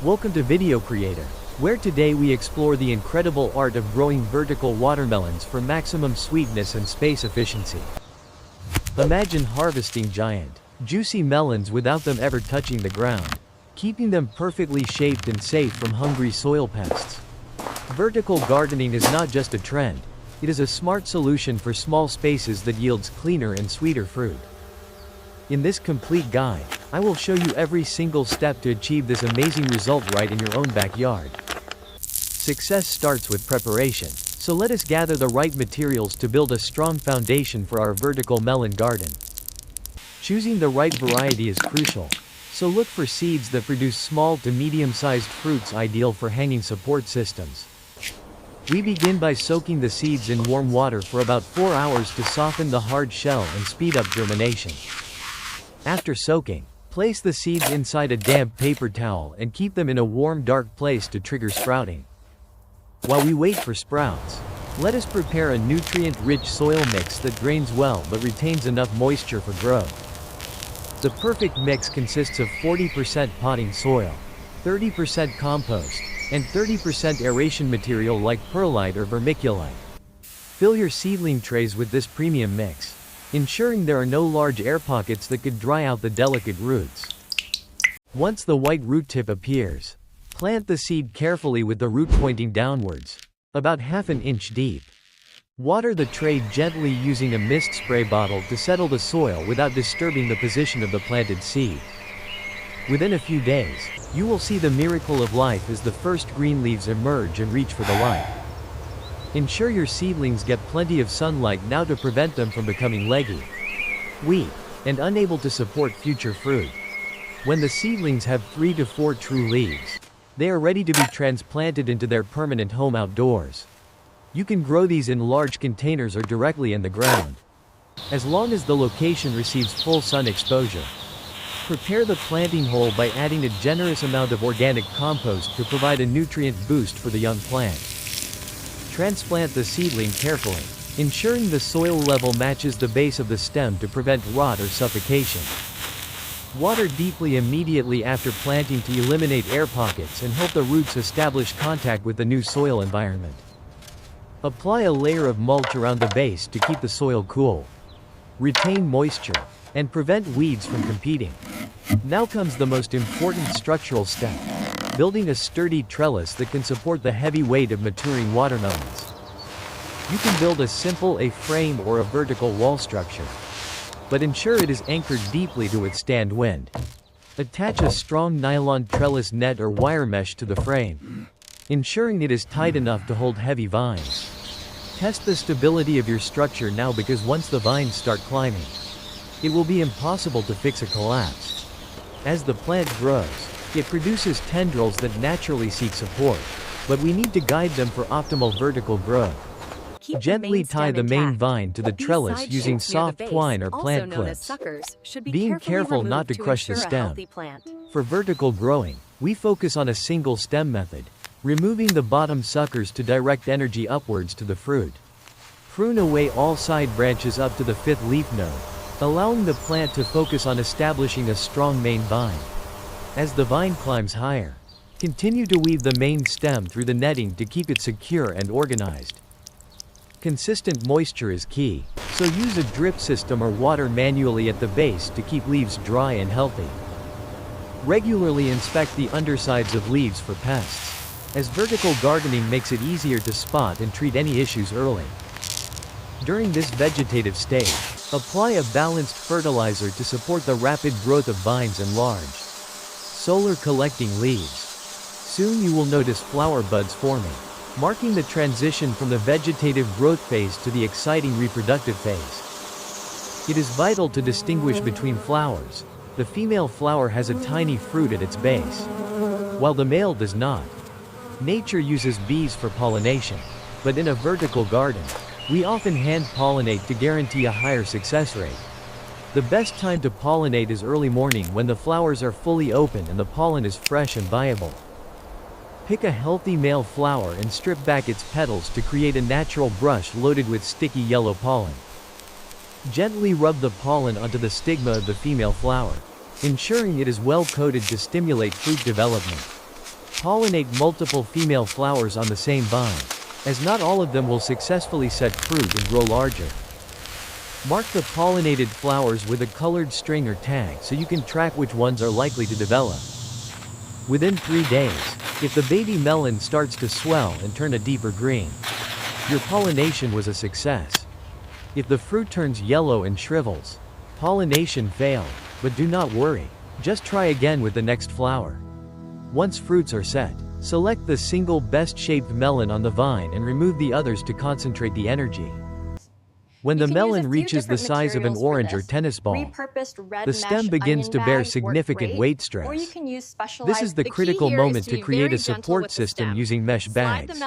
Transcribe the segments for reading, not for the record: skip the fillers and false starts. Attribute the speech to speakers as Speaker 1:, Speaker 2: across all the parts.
Speaker 1: Welcome to Video Creator, where today we explore the incredible art of growing vertical watermelons for maximum sweetness and space efficiency. Imagine harvesting giant, juicy melons without them ever touching the ground, keeping them perfectly shaped and safe from hungry soil pests. Vertical gardening is not just a trend, it is a smart solution for small spaces that yields cleaner and sweeter fruit. In this complete guide, I will show you every single step to achieve this amazing result right in your own backyard. Success starts with preparation, so let us gather the right materials to build a strong foundation for our vertical melon garden. Choosing the right variety is crucial, so look for seeds that produce small to medium-sized fruits ideal for hanging support systems. We begin by soaking the seeds in warm water for about 4 hours to soften the hard shell and speed up germination. After soaking, place the seeds inside a damp paper towel and keep them in a warm, dark place to trigger sprouting. While we wait for sprouts, let us prepare a nutrient-rich soil mix that drains well but retains enough moisture for growth. The perfect mix consists of 40% potting soil, 30% compost, and 30% aeration material like perlite or vermiculite. Fill your seedling trays with this premium mix, ensuring there are no large air pockets that could dry out the delicate roots. Once the white root tip appears, plant the seed carefully with the root pointing downwards, about ½ inch deep. Water the tray gently using a mist spray bottle to settle the soil without disturbing the position of the planted seed. Within a few days, you will see the miracle of life as the first green leaves emerge and reach for the light. Ensure your seedlings get plenty of sunlight now to prevent them from becoming leggy, weak, and unable to support future fruit. When the seedlings have 3 to 4 true leaves, they are ready to be transplanted into their permanent home outdoors. You can grow these in large containers or directly in the ground, as long as the location receives full sun exposure. Prepare the planting hole by adding a generous amount of organic compost to provide a nutrient boost for the young plant. Transplant the seedling carefully, ensuring the soil level matches the base of the stem to prevent rot or suffocation. Water deeply immediately after planting to eliminate air pockets and help the roots establish contact with the new soil environment. Apply a layer of mulch around the base to keep the soil cool, retain moisture, and prevent weeds from competing. Now comes the most important structural step: building a sturdy trellis that can support the heavy weight of maturing watermelons. You can build a simple A-frame or a vertical wall structure, but ensure it is anchored deeply to withstand wind. Attach a strong nylon trellis net or wire mesh to the frame, ensuring it is tight enough to hold heavy vines. Test the stability of your structure now, because once the vines start climbing, it will be impossible to fix a collapse. As the plant grows, it produces tendrils that naturally seek support, but we need to guide them for optimal vertical growth. Gently tie the main vine to the trellis using soft twine or plant clips, being careful not to crush the stem. For vertical growing, we focus on a single stem method, removing the bottom suckers to direct energy upwards to the fruit. Prune away all side branches up to the 5th leaf node, allowing the plant to focus on establishing a strong main vine. As the vine climbs higher, continue to weave the main stem through the netting to keep it secure and organized. Consistent moisture is key, so use a drip system or water manually at the base to keep leaves dry and healthy. Regularly inspect the undersides of leaves for pests, as vertical gardening makes it easier to spot and treat any issues early. During this vegetative stage, apply a balanced fertilizer to support the rapid growth of vines and large, solar collecting leaves. Soon you will notice flower buds forming, marking the transition from the vegetative growth phase to the exciting reproductive phase. It is vital to distinguish between flowers. The female flower has a tiny fruit at its base, while the male does not. Nature uses bees for pollination, but in a vertical garden, we often hand pollinate to guarantee a higher success rate. The best time to pollinate is early morning, when the flowers are fully open and the pollen is fresh and viable. Pick a healthy male flower and strip back its petals to create a natural brush loaded with sticky yellow pollen. Gently rub the pollen onto the stigma of the female flower, ensuring it is well coated to stimulate fruit development. Pollinate multiple female flowers on the same vine, as not all of them will successfully set fruit and grow larger. Mark the pollinated flowers with a colored string or tag so you can track which ones are likely to develop. Within 3 days, if the baby melon starts to swell and turn a deeper green, your pollination was a success. If the fruit turns yellow and shrivels, pollination failed, but do not worry, just try again with the next flower. Once fruits are set, select the single best-shaped melon on the vine and remove the others to concentrate the energy. When the melon reaches the size of an orange or tennis ball, the stem begins to bear significant weight stress. This is the critical moment to create a support system using mesh bags,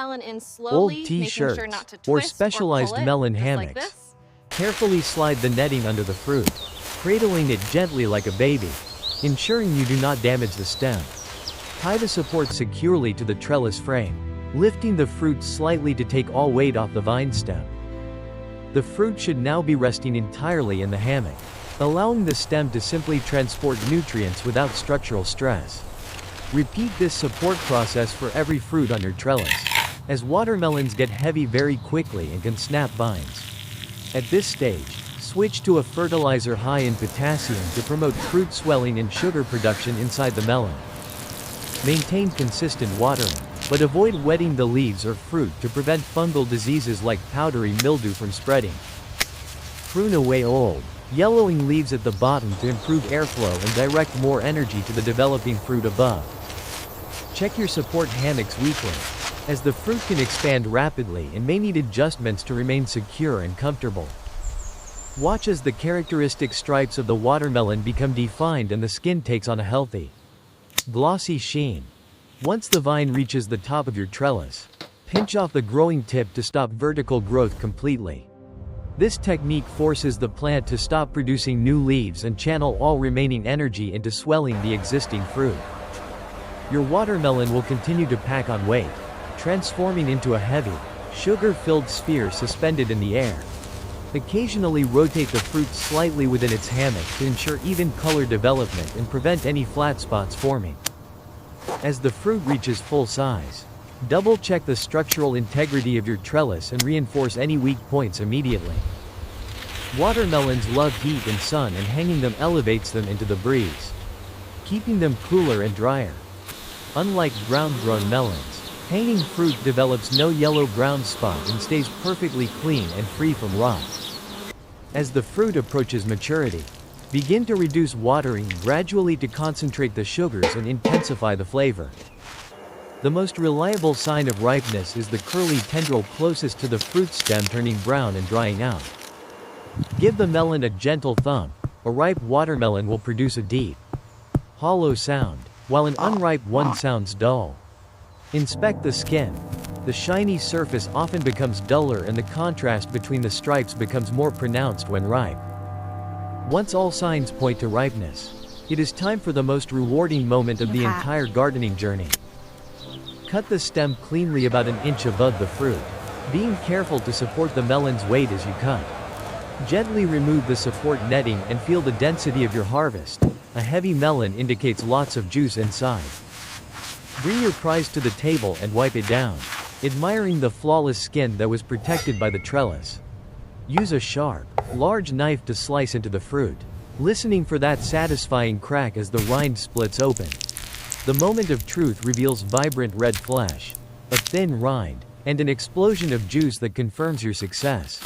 Speaker 1: old t-shirts, or specialized melon hammocks. Carefully slide the netting under the fruit, cradling it gently like a baby, ensuring you do not damage the stem. Tie the support securely to the trellis frame, lifting the fruit slightly to take all weight off the vine stem. The fruit should now be resting entirely in the hammock, allowing the stem to simply transport nutrients without structural stress. Repeat this support process for every fruit on your trellis, as watermelons get heavy very quickly and can snap vines. At this stage, switch to a fertilizer high in potassium to promote fruit swelling and sugar production inside the melon. Maintain consistent watering, but avoid wetting the leaves or fruit to prevent fungal diseases like powdery mildew from spreading. Prune away old, yellowing leaves at the bottom to improve airflow and direct more energy to the developing fruit above. Check your support hammocks weekly, as the fruit can expand rapidly and may need adjustments to remain secure and comfortable. Watch as the characteristic stripes of the watermelon become defined and the skin takes on a healthy, glossy sheen. Once the vine reaches the top of your trellis, pinch off the growing tip to stop vertical growth completely. This technique forces the plant to stop producing new leaves and channel all remaining energy into swelling the existing fruit. Your watermelon will continue to pack on weight, transforming into a heavy, sugar-filled sphere suspended in the air. Occasionally rotate the fruit slightly within its hammock to ensure even color development and prevent any flat spots forming. As the fruit reaches full size, double-check the structural integrity of your trellis and reinforce any weak points immediately. Watermelons love heat and sun, and hanging them elevates them into the breeze, keeping them cooler and drier. Unlike ground-grown melons, hanging fruit develops no yellow ground spot and stays perfectly clean and free from rot. As the fruit approaches maturity, begin to reduce watering gradually to concentrate the sugars and intensify the flavor. The most reliable sign of ripeness is the curly tendril closest to the fruit stem turning brown and drying out. Give the melon a gentle thump. A ripe watermelon will produce a deep, hollow sound, while an unripe one sounds dull. Inspect the skin. The shiny surface often becomes duller and the contrast between the stripes becomes more pronounced when ripe. Once all signs point to ripeness, it is time for the most rewarding moment of the entire gardening journey. Cut the stem cleanly about an inch above the fruit, being careful to support the melon's weight as you cut. Gently remove the support netting and feel the density of your harvest. A heavy melon indicates lots of juice inside. Bring your prize to the table and wipe it down, admiring the flawless skin that was protected by the trellis. Use a sharp, large knife to slice into the fruit, listening for that satisfying crack as the rind splits open. The moment of truth reveals vibrant red flesh, a thin rind, and an explosion of juice that confirms your success.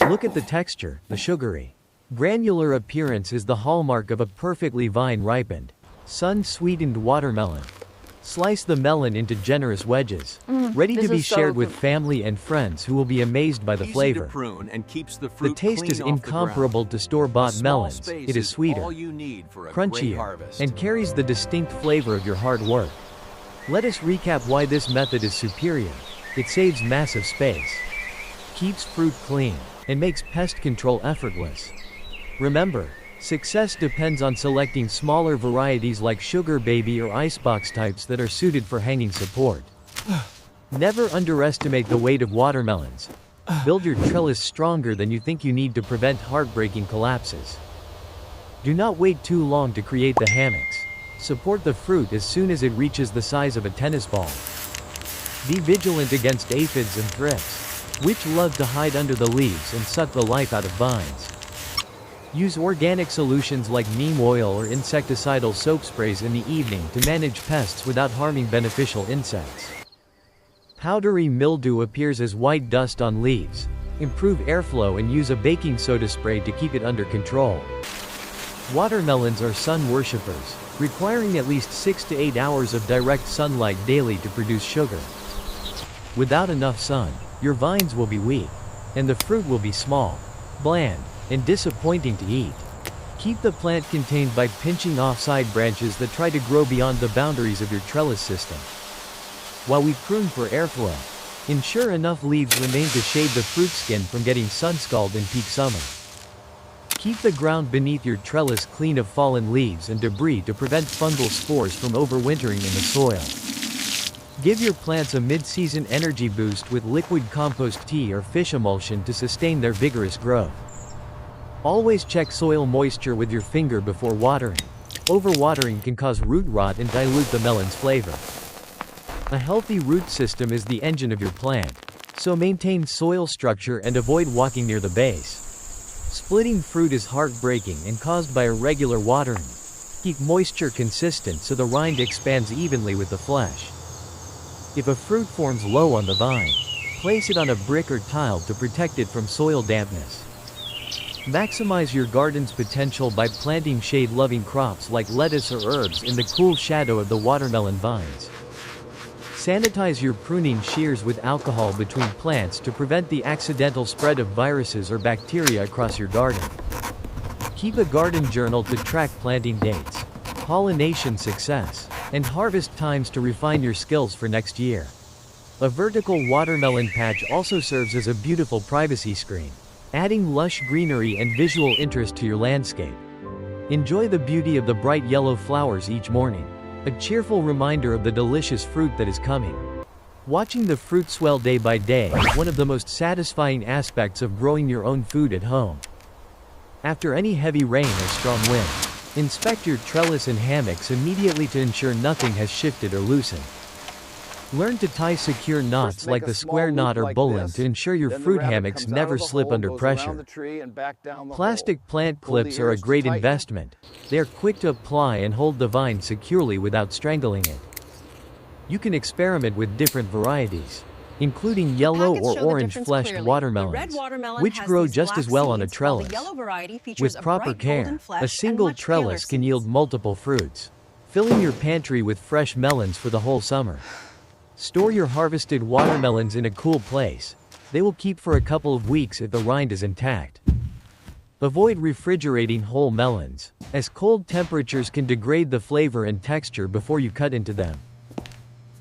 Speaker 1: Look at the texture. The sugary, granular appearance is the hallmark of a perfectly vine-ripened, sun-sweetened watermelon. Slice the melon into generous wedges, ready to be shared with family and friends who will be amazed by the flavor. The taste is incomparable to store-bought melons. It is sweeter, crunchier, and carries the distinct flavor of your hard work. Let us recap why this method is superior. It saves massive space, keeps fruit clean, and makes pest control effortless. Remember, success depends on selecting smaller varieties like sugar baby or icebox types that are suited for hanging support. Never underestimate the weight of watermelons. Build your trellis stronger than you think you need to prevent heartbreaking collapses. Do not wait too long to create the hammocks. Support the fruit as soon as it reaches the size of a tennis ball. Be vigilant against aphids and thrips, which love to hide under the leaves and suck the life out of vines. Use organic solutions like neem oil or insecticidal soap sprays in the evening to manage pests without harming beneficial insects. Powdery mildew appears as white dust on leaves. Improve airflow and use a baking soda spray to keep it under control. Watermelons are sun worshippers, requiring at least 6 to 8 hours of direct sunlight daily to produce sugar. Without enough sun, your vines will be weak, and the fruit will be small, bland, and disappointing to eat. Keep the plant contained by pinching off side branches that try to grow beyond the boundaries of your trellis system. While we prune for airflow, ensure enough leaves remain to shade the fruit skin from getting sun-scalded in peak summer. Keep the ground beneath your trellis clean of fallen leaves and debris to prevent fungal spores from overwintering in the soil. Give your plants a mid-season energy boost with liquid compost tea or fish emulsion to sustain their vigorous growth. Always check soil moisture with your finger before watering. Overwatering can cause root rot and dilute the melon's flavor. A healthy root system is the engine of your plant, so maintain soil structure and avoid walking near the base. Splitting fruit is heartbreaking and caused by irregular watering. Keep moisture consistent so the rind expands evenly with the flesh. If a fruit forms low on the vine, place it on a brick or tile to protect it from soil dampness. Maximize your garden's potential by planting shade-loving crops like lettuce or herbs in the cool shadow of the watermelon vines. Sanitize your pruning shears with alcohol between plants to prevent the accidental spread of viruses or bacteria across your garden. Keep a garden journal to track planting dates, pollination success, and harvest times to refine your skills for next year. A vertical watermelon patch also serves as a beautiful privacy screen, adding lush greenery and visual interest to your landscape. Enjoy the beauty of the bright yellow flowers each morning, a cheerful reminder of the delicious fruit that is coming. Watching the fruit swell day by day is one of the most satisfying aspects of growing your own food at home. After any heavy rain or strong wind, inspect your trellis and hammocks immediately to ensure nothing has shifted or loosened. Learn to tie secure knots like the square knot or bowline to ensure your fruit hammocks never slip under pressure. Plastic plant clips are a great investment. They are quick to apply and hold the vine securely without strangling it. You can experiment with different varieties, including yellow or orange-fleshed watermelons, which grow just as well on a trellis. With proper care, a single trellis can yield multiple fruits, filling your pantry with fresh melons for the whole summer. Store your harvested watermelons in a cool place. They will keep for a couple of weeks if the rind is intact. Avoid refrigerating whole melons, as cold temperatures can degrade the flavor and texture before you cut into them.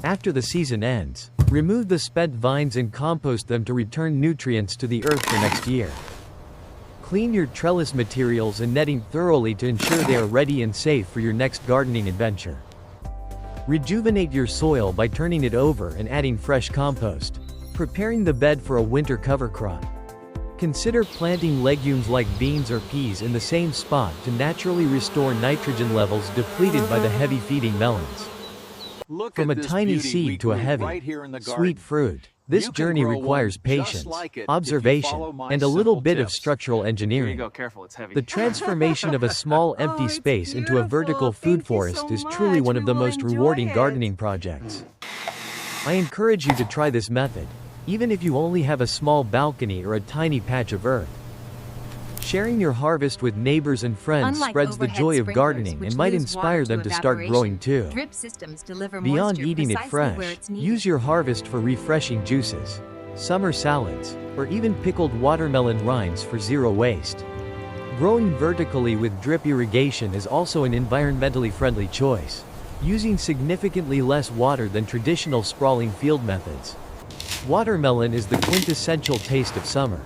Speaker 1: After the season ends, remove the spent vines and compost them to return nutrients to the earth for next year. Clean your trellis materials and netting thoroughly to ensure they are ready and safe for your next gardening adventure. Rejuvenate your soil by turning it over and adding fresh compost, preparing the bed for a winter cover crop. Consider planting legumes like beans or peas in the same spot to naturally restore nitrogen levels depleted by the heavy feeding melons. From a tiny seed to a heavy, sweet fruit, this journey requires patience, observation, and a little bit of structural engineering. The transformation of a small empty space into a vertical food forest is truly one of the most rewarding gardening projects. I encourage you to try this method, even if you only have a small balcony or a tiny patch of earth. Sharing your harvest with neighbors and friends spreads the joy of gardening and might inspire them to start growing too.
Speaker 2: Drip systems deliver
Speaker 1: Beyond
Speaker 2: moisture
Speaker 1: eating it
Speaker 2: precisely
Speaker 1: fresh,
Speaker 2: where it's needed.
Speaker 1: use your harvest for refreshing juices, summer salads, or even pickled watermelon rinds for zero waste. Growing vertically with drip irrigation is also an environmentally friendly choice, using significantly less water than traditional sprawling field methods. Watermelon is the quintessential taste of summer,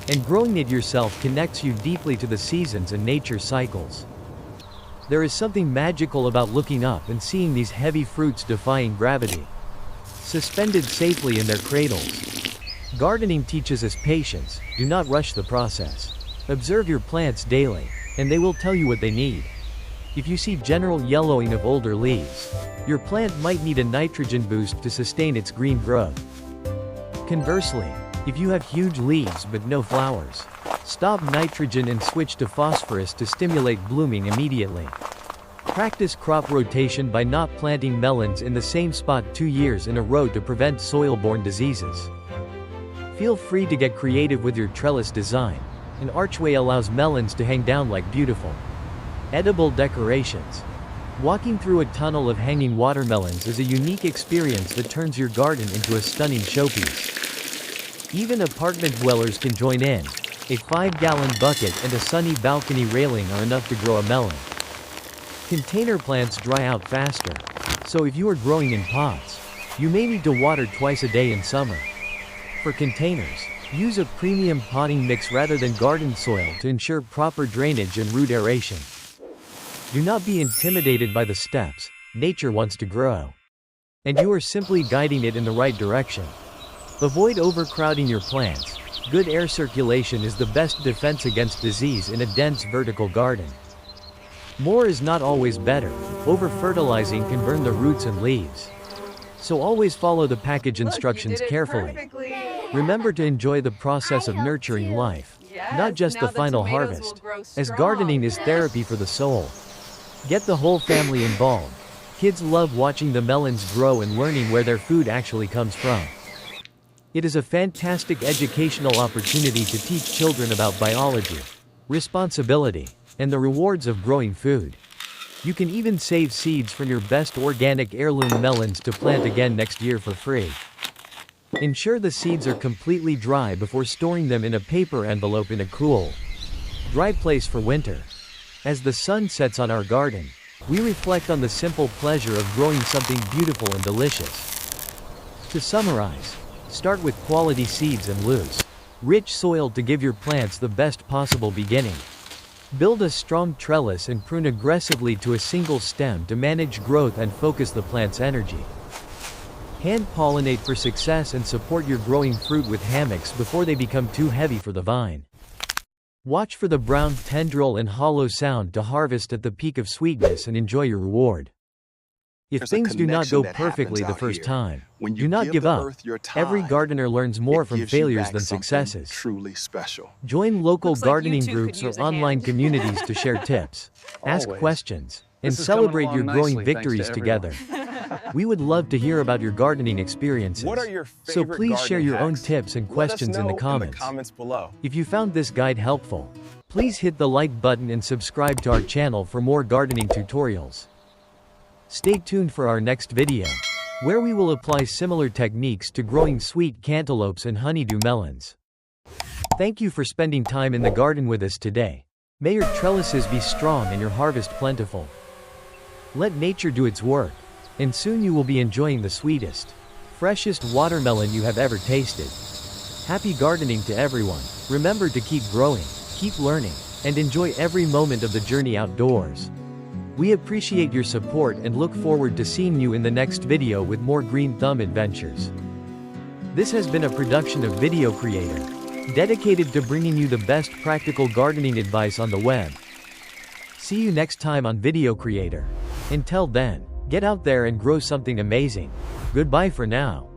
Speaker 1: and growing it yourself connects you deeply to the seasons and nature's cycles. There is something magical about looking up and seeing these heavy fruits defying gravity, suspended safely in their cradles. Gardening teaches us patience. Do not rush the process. Observe your plants daily, and they will tell you what they need. If you see general yellowing of older leaves, your plant might need a nitrogen boost to sustain its green growth. Conversely, if you have huge leaves but no flowers, stop nitrogen and switch to phosphorus to stimulate blooming immediately. Practice crop rotation by not planting melons in the same spot 2 years in a row to prevent soil-borne diseases. Feel free to get creative with your trellis design. An archway allows melons to hang down like beautiful, edible decorations. Walking through a tunnel of hanging watermelons is a unique experience that turns your garden into a stunning showpiece. Even apartment dwellers can join in. A 5-gallon bucket and a sunny balcony railing are enough to grow a melon. Container plants dry out faster, so if you are growing in pots, you may need to water twice a day in summer. For containers, use a premium potting mix rather than garden soil to ensure proper drainage and root aeration. Do not be intimidated by the steps. Nature wants to grow, and you are simply guiding it in the right direction. Avoid overcrowding your plants. Good air circulation is the best defense against disease in a dense vertical garden. More is not always better. Over-fertilizing can burn the roots and leaves. So always follow the package instructions carefully. Remember to enjoy the process of nurturing life, not just the final harvest, as gardening is therapy for the soul. Get the whole family involved. Kids love watching the melons grow and learning where their food actually comes from. It is a fantastic educational opportunity to teach children about biology, responsibility, and the rewards of growing food. You can even save seeds from your best organic heirloom melons to plant again next year for free. Ensure the seeds are completely dry before storing them in a paper envelope in a cool, dry place for winter. As the sun sets on our garden, we reflect on the simple pleasure of growing something beautiful and delicious. To summarize, start with quality seeds and loose, rich soil to give your plants the best possible beginning. Build a strong trellis and prune aggressively to a single stem to manage growth and focus the plant's energy. Hand pollinate for success and support your growing fruit with hammocks before they become too heavy for the vine. Watch for the brown tendril and hollow sound to harvest at the peak of sweetness and enjoy your reward. If things do not go perfectly the first time, do not give up. Every gardener learns more from failures than successes.
Speaker 2: Truly special.
Speaker 1: Join local gardening groups or online communities to share tips, ask questions, and celebrate your growing victories together. We would love to hear about your gardening experiences, so please share your own tips and questions in the comments
Speaker 2: below.
Speaker 1: If you found this guide helpful, please hit the like button and subscribe to our channel for more gardening tutorials. Stay tuned for our next video, where we will apply similar techniques to growing sweet cantaloupes and honeydew melons. Thank you for spending time in the garden with us today. May your trellises be strong and your harvest plentiful. Let nature do its work, and soon you will be enjoying the sweetest, freshest watermelon you have ever tasted. Happy gardening to everyone. Remember to keep growing, keep learning, and enjoy every moment of the journey outdoors. We appreciate your support and look forward to seeing you in the next video with more Green Thumb adventures. This has been a production of Video Creator, dedicated to bringing you the best practical gardening advice on the web. See you next time on Video Creator. Until then, get out there and grow something amazing. Goodbye for now.